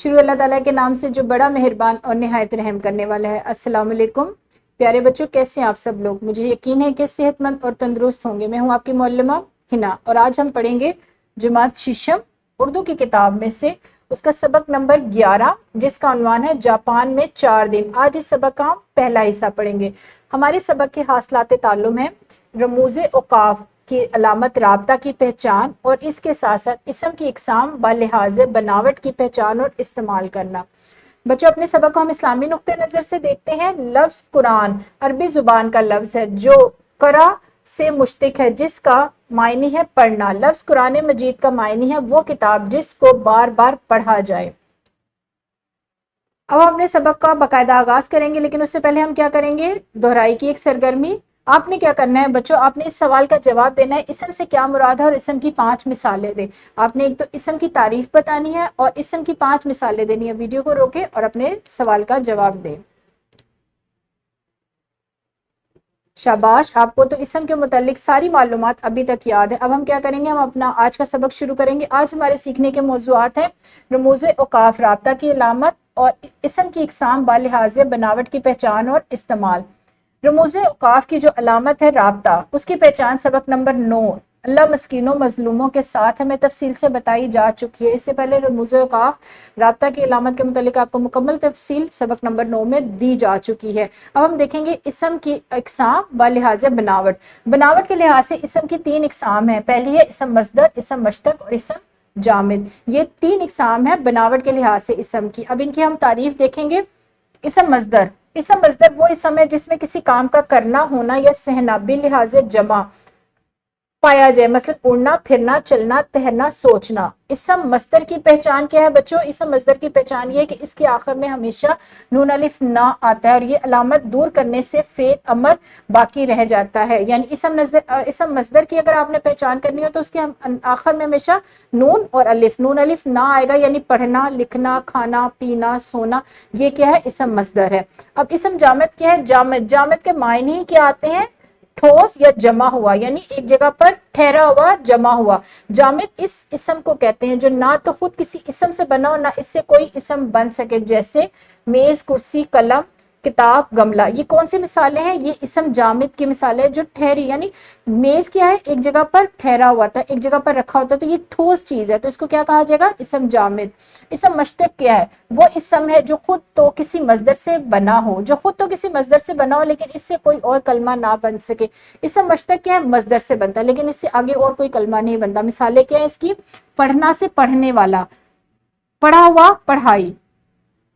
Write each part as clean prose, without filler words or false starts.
शुरू अल्लाह ताला के नाम से जो बड़ा मेहरबान और निहायत रहम करने वाला है। अस्सलाम वालेकुम प्यारे बच्चों, कैसे हैं आप सब लोग। मुझे यकीन है कि सेहतमंद और तंदुरुस्त होंगे। मैं हूं आपकी मौलमा हिना और आज हम पढ़ेंगे जमात शीशम उर्दू की किताब में से उसका सबक नंबर 11 जिसका उन्वान है जापान में 4 दिन। आज इस सबक का हम पहला हिस्सा पढ़ेंगे। हमारे सबक के हासिलात ताल्लुम है रमूज़े औकाफ की अलामत राबता की पहचान और इसके साथ साथ इसम की इकसाम बालिहाज बनावट की पहचान और इस्तेमाल करना। बच्चों, अपने सबक को हम इस्लामी नुक्ते नज़र से देखते हैं। लफ्ज़ कुरान अरबी ज़ुबान का लफ्ज़ है जो करा से मुश्तिक है जिसका मायने है पढ़ना। लफ्ज़ कुरान मजीद का मायने है वो किताब जिसको बार बार पढ़ा जाए। अब हम अपने सबक का बाकायदा आगाज करेंगे, लेकिन उससे पहले हम क्या करेंगे, दोहराई की एक सरगर्मी। आपने क्या करना है बच्चों, आपने इस सवाल का जवाब देना है इसम से क्या मुराद है और इसम की 5 मिसालें दे। आपने एक तो इसम की तारीफ बतानी है और इसम की 5 मिसालें देनी है। वीडियो को रोके और अपने सवाल का जवाब दे। शाबाश, आपको तो इसम के मुतालिक सारी मालूमात अभी तक याद है। अब हम क्या करेंगे, हम अपना आज का सबक शुरू करेंगे। आज हमारे सीखने के मौज़ूआत हैं रमूज़े औकाफ राबता की अलामत और इसम की इकसाम बालिहाज बनावट की पहचान और इस्तेमाल। रमूज़े औकाफ की जो अलामत है राबता, उसकी पहचान सबक नंबर 9 अल्लाह मस्कीनों मजलूमों के साथ हमें तफसील से बताई जा चुकी है। इससे पहले रमूज़े औकाफ राबता की अलामत के मुतालिक आपको मुकम्मल तफसील सबक नंबर 9 में दी जा चुकी है। अब हम देखेंगे इसम की इकसाम बालिहाज बनावट। बनावट के लिहाज से इसम की 3 इकसाम है। पहली है इसम मस्दर, इसम मश्तक और इसम जामिद। ये 3 इकसाम है बनावट के लिहाज से इसम की। अब इनकी हम तारीफ देखेंगे। इसम मस्दर, इसम मस्दर वो इसम है जिसमें किसी काम का करना, होना या सहना बिलिहाज जमा पाया जाए, मसलन उड़ना, फिरना, चलना, तैरना, सोचना। इसम मस्दर की पहचान क्या है बच्चों, इसम मस्दर की पहचान ये है कि इसके आखिर में हमेशा नून अलिफ ना आता है और ये अलामत दूर करने से फेल अमर बाकी रह जाता है। यानी इसम मस्दर की अगर आपने पहचान करनी हो तो उसके आखिर में हमेशा नून और अलिफ, नून अलिफ ना आएगा। यानी पढ़ना, लिखना, खाना, पीना, सोना, ये क्या है, इसम मस्दर है। अब इसम जामिद क्या है, जामिद, जामिद के मायने ही क्या आते हैं, ठोस या जमा हुआ, यानी एक जगह पर ठहरा हुआ, जमा हुआ। जामिद इस इसम को कहते हैं जो ना तो खुद किसी इसम से बना हो ना इससे कोई इसम बन सके, जैसे मेज, कुर्सी, कलम, किताब, गमला। ये कौन सी मिसालें हैं, ये इसम जामिद की मिसालें जो ठहरी, यानी मेज क्या है, एक जगह पर ठहरा हुआ था, एक जगह पर रखा होता, तो ये ठोस चीज है, तो इसको क्या कहा जाएगा, इसम जामिद। इसम मश्तक क्या है, वो इसम है जो खुद तो किसी मजदर से बना हो, जो खुद तो किसी मजदर से बना हो लेकिन इससे कोई और कलमा ना बन सके। इसम मश्तक क्या है, मजदर से बनता है लेकिन इससे आगे और कोई कलमा नहीं बनता। मिसालें क्या है इसकी, पढ़ना से पढ़ने वाला, पढ़ा हुआ, पढ़ाई।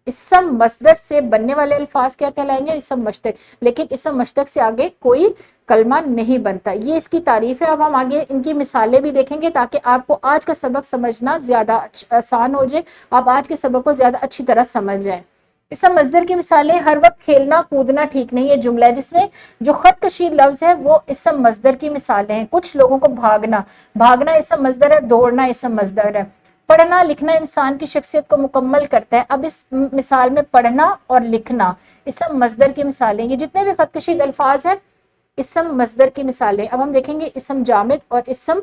इसम मस्दर से बनने वाले अल्फाज क्या कहलाएंगे, इसम मश्तक, लेकिन इसम मश्तक से आगे कोई कलमा नहीं बनता। ये इसकी तारीफ है। अब हम आगे इनकी मिसालें भी देखेंगे ताकि आपको आज का सबक समझना ज्यादा आसान हो जाए, आप आज के सबक को ज्यादा अच्छी तरह समझ जाए। इसम मस्दर की मिसालें, हर वक्त खेलना कूदना ठीक नहीं है जुमला है जिसमें जो खत कशीद लफ्ज है वो इसम मस्दर की मिसालें हैं। कुछ लोगों को भागना, भागना इसम मस्दर है, दौड़ना इसम मस्दर है। पढ़ना लिखना इंसान की शख्सियत को मुकम्मल करता है। अब इस मिसाल में पढ़ना और लिखना इसम मस्दर की मिसालें। ये जितने भी खतकशीद अल्फाज हैं इसम मस्दर की मिसालें। अब हम देखेंगे इसम जामिद और इसम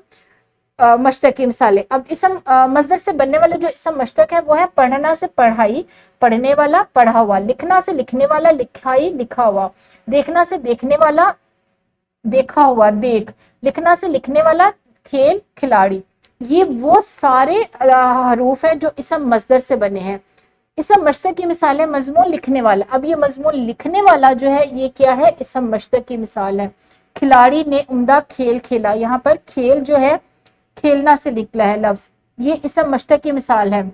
मश्तक की मिसालें। अब इसम मस्दर से बनने वाले जो इसम मश्तक है वो है पढ़ना से पढ़ाई, पढ़ने वाला, पढ़ा हुआ। लिखना से लिखने वाला, लिखाई, लिखा हुआ। देखना से देखने वाला, देखा हुआ, देख। लिखना से लिखने वाला, खेल, खिलाड़ी। ये वो सारे हरूफ हैं जो इसम मस्दर से बने हैं। इसम मश्तक की मिसाल है मजमून लिखने वाला। अब ये मजमून लिखने वाला जो है ये क्या है, इसम मश्तक की मिसाल है। खिलाड़ी ने उम्दा खेल खेला, यहाँ पर खेल जो है खेलना से निकला है लफ्ज, ये इसम मश्तक की मिसाल है।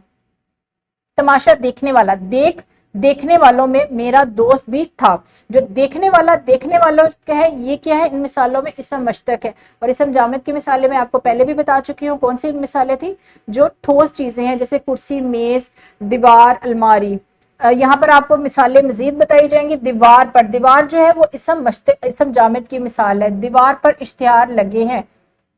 तमाशा देखने वाला, देख, देखने वालों में मेरा दोस्त भी था। जो देखने वाला, देखने वालों का है, ये क्या है, इन मिसालों में इसम मश्तक है। और इसम जामिद की मिसालें मैं आपको पहले भी बता चुकी हूँ। कौन सी मिसालें थी, जो ठोस चीजें हैं जैसे कुर्सी, मेज, दीवार, अलमारी। यहाँ पर आपको मिसालें मजीद बताई जाएंगी। दीवार पर, दीवार जो है वो इसम मश्तक, इसम जामिद की मिसाल है। दीवार पर इश्तिहार लगे हैं।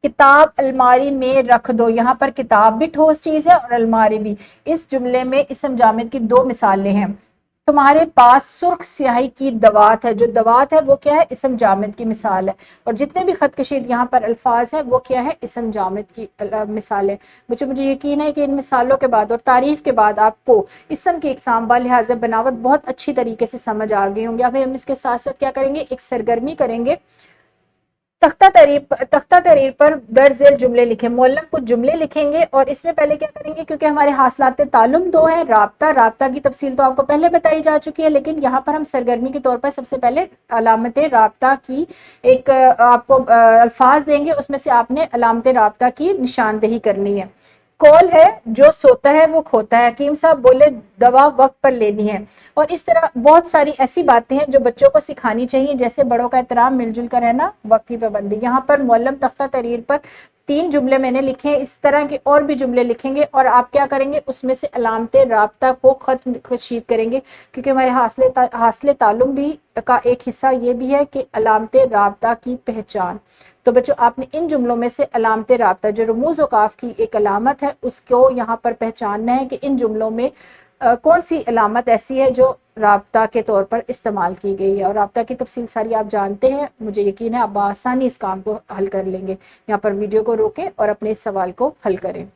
किताब अलमारी में रख दो, यहाँ पर किताब भी ठोस चीज है और अलमारी भी। इस जुमले में इसम जामिद की 2 मिसालें हैं। तुम्हारे पास सुर्ख स्याही की दवात है। जो दवात है वो क्या है? इसम जामिद की मिसाल है। और जितने भी खत कशीद यहाँ पर अल्फाज है वो क्या है? इसम जामिद की मिसाल है। बच्चों मुझे यकीन है कि इन मिसालों के बाद और तारीफ के बाद आपको इसम की इकसाम व लिहाज बनावट बहुत अच्छी तरीके से समझ आ गई होंगी। अभी हम इसके साथ साथ क्या करेंगे? एक सरगर्मी करेंगे। तख्ता तहरीर पर दर्ज झेल जुमले लिखें। मुअल्लम कुछ जुमले लिखेंगे और इसमें पहले क्या करेंगे, क्योंकि हमारे हासिलात तालुम दो हैं, राब्ता की तफसील तो आपको पहले बताई जा चुकी है, लेकिन यहाँ पर हम सरगर्मी के तौर पर सबसे पहले अलामत राब्ता की एक आपको अल्फाज देंगे, उसमें से आपने अलामत राब्ता की निशानदेही करनी है। कॉल है, जो सोता है वो खोता है। हकीम साहब बोले दवा वक्त पर लेनी है। और इस तरह बहुत सारी ऐसी बातें हैं जो बच्चों को सिखानी चाहिए, जैसे बड़ों का एहतराम, मिलजुल कर रहना, वक्त की पाबंदी। यहाँ पर मुअल्लम तख्ता तहरीर पर 3 जुमले मैंने लिखे हैं, इस तरह के और भी जुमले लिखेंगे और आप क्या करेंगे, उसमें से अलामत राब्ता को खत कशीद करेंगे, क्योंकि हमारे हासिले तालुम भी का एक हिस्सा ये भी है कि अलामत राब्ता की पहचान। तो बच्चों आपने इन जुमलों में से अलामत राब्ता जो रमूज औकाफ की एक अलामत है उसको यहाँ पर पहचानना है कि इन जुमलों में कौन सी अलामत ऐसी है जो राब्ता के तौर पर इस्तेमाल की गई है। और राब्ता की तफसील सारी आप जानते हैं, मुझे यकीन है आप आसानी इस काम को हल कर लेंगे। यहाँ पर वीडियो को रोकें और अपने इस सवाल को हल करें।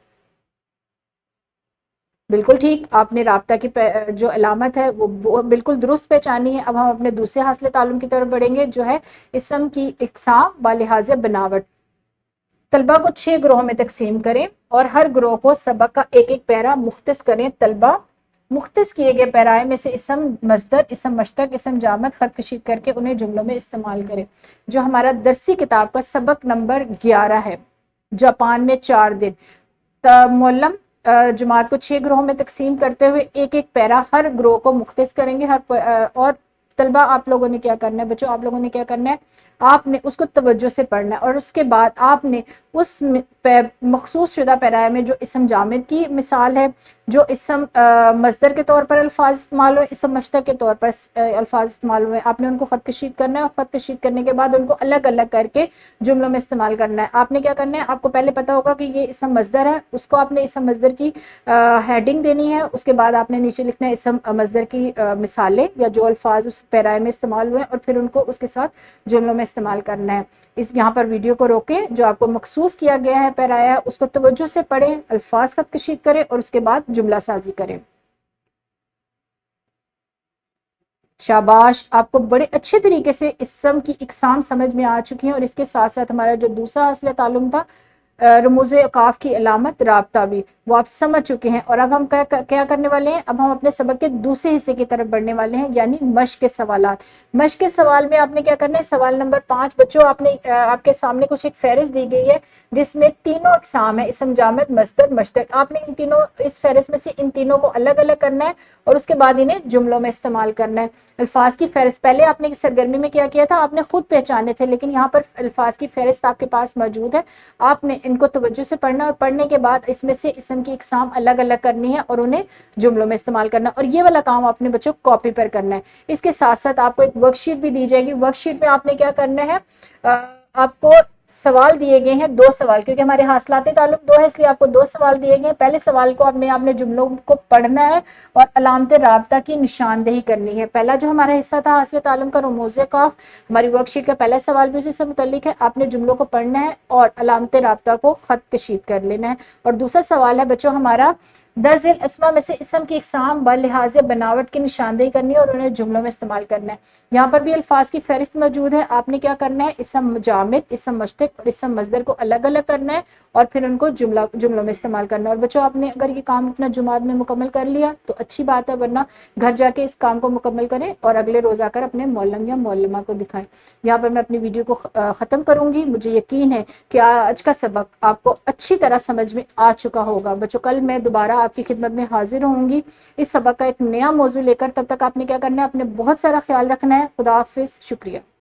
बिल्कुल ठीक, आपने राब्ता की जो अलामत है वो बिल्कुल दुरुस्त पहचानी है। अब हम अपने दूसरे हासिल तालुम की तरफ बढ़ेंगे, जो है इसम की इकसाम व लिहाज बनावट। तलबा को 6 ग्रोह में तकसीम करें और हर ग्रोह को सबक का एक एक पैरा मुख्तस करें। तलबा मुख्तस किए गए पैराए में से इसम मस्दर, इसम मश्तक, इसम जामद खत कशीद करके उन्हें जुमलों में इस्तेमाल करें। जो हमारा दरसी किताब का सबक नंबर 11 है, जापान में 4 दिन। मुअल्लम जमात को 6 ग्रोह में तकसीम करते हुए एक एक पैरा हर ग्रोह को मुख्तस करेंगे। और तलबा आप लोगों ने क्या करना है बच्चों, आप लोगों ने क्या करना है, आपने उसको तवज्जो से पढ़ना है और उसके बाद आपने उस मखसूस शुदा पैराए में जो इसम जामिद की मिसाल है, जो इसम मस्दर के तौर पर अल्फाज इस्तेमाल हुए, इसम मश्तक के तौर पर अल्फाज इस्तेमाल हुए, आपने उनको खत कशीद करना है और खत कशीद करने के बाद उनको अलग अलग करके जुमलों में इस्तेमाल करना है। आपने क्या करना है, आपको पहले पता होगा कि ये इसम मस्दर है, उसको आपने इसम मस्दर की हेडिंग देनी है, उसके बाद आपने नीचे लिखना है इसम मस्दर की मिसालें या जो अल्फाज उस पैराए में इस्तेमाल हुए और फिर उनको उसके साथ जुमलों में इस्तेमाल करना है। इस यहाँ पर वीडियो को रोकें, जो आपको मखसूस किया गया है पैराया उसको तवज्जो से पढ़ें, अल्फाज खत कशीद करें और उसके बाद जुमला साजी करें। शाबाश, आपको बड़े अच्छे तरीके से इसम की इकसाम समझ में आ चुकी है। और इसके साथ साथ हमारा जो दूसरा असले तालुम था रमूज़े औकाफ की अलामत राब्ता भी, वो आप समझ चुके हैं। और अब हम क्या करने वाले हैं, अब हम अपने सबक के दूसरे हिस्से की तरफ बढ़ने वाले हैं, यानी मश्क के सवालात। मश्क के सवाल में आपने क्या करना है, सवाल नंबर 5 बच्चों आपने आपके सामने कुछ एक फहरिस्त दी गई है जिसमें तीनों अक़साम है, इसम जामिद, मस्दर, मश्तक। आपने इन तीनों इस फहरिस्त में से इन तीनों को अलग अलग करना है और उसके बाद इन्हें जुमलों में इस्तेमाल करना है। अल्फाज की फहरिस्त पहले आपने सरगर्मी में क्या किया था, आपने खुद पहचाने थे, लेकिन यहाँ पर अल्फाज की फहरिस्त आपके पास मौजूद है। आपने इनको तवज्जो से पढ़ना और पढ़ने के बाद इसमें से इसम की इकसाम अलग अलग करनी है और उन्हें जुमलों में इस्तेमाल करना। और ये वाला काम अपने बच्चों को कॉपी पर करना है। इसके साथ साथ आपको एक वर्कशीट भी दी जाएगी। वर्कशीट में आपने क्या करना है, आपको सवाल दिए गए हैं 2 सवाल, क्योंकि हमारे हासिलात ताल्लुक 2 है इसलिए आपको 2 सवाल दिए गए हैं। पहले सवाल को आपने जुमलों को पढ़ना है और अलामत राब्ता की निशानदेही करनी है। पहला जो हमारा हिस्सा था हासिल ताल्लुम का रमूज़े काफ, हमारी वर्कशीट का पहला सवाल भी उसी से मुतल्लिक है। आपने जुमलों को पढ़ना है और अलामत राब्ता को खत कशीद कर लेना है। और दूसरा सवाल है बच्चों हमारा दर्जिल अस्मा में से इसम की इकसाम व लिहाज बनावट की निशानदेही करनी है और उन्हें जुमलों में इस्तेमाल करना है। यहाँ पर भी अल्फाज की फहरिस्त मौजूद है। आपने क्या करना है, इसम जामिद, इसम मश्तक और इसम मस्दर को अलग अलग करना है और फिर उनको जुमलों में इस्तेमाल करना है। और बच्चों आपने अगर ये काम अपना जुमात में मुकम्मल कर लिया तो अच्छी बात है, वरना घर जाके इस काम को मुकम्मल करें और अगले रोज आकर अपने मौलम या मौलमा को दिखाएं। यहाँ पर मैं अपनी वीडियो को ख़त्म करूँगी। मुझे यकीन है कि आज का सबक आपको अच्छी तरह समझ में आ चुका होगा। बच्चों कल मैं दोबारा आपकी खिदमत में हाजिर होंगी इस सबक का एक नया मौजू लेकर। तब तक आपने क्या करना है, अपने बहुत सारा ख्याल रखना है। खुदा हाफिज, शुक्रिया।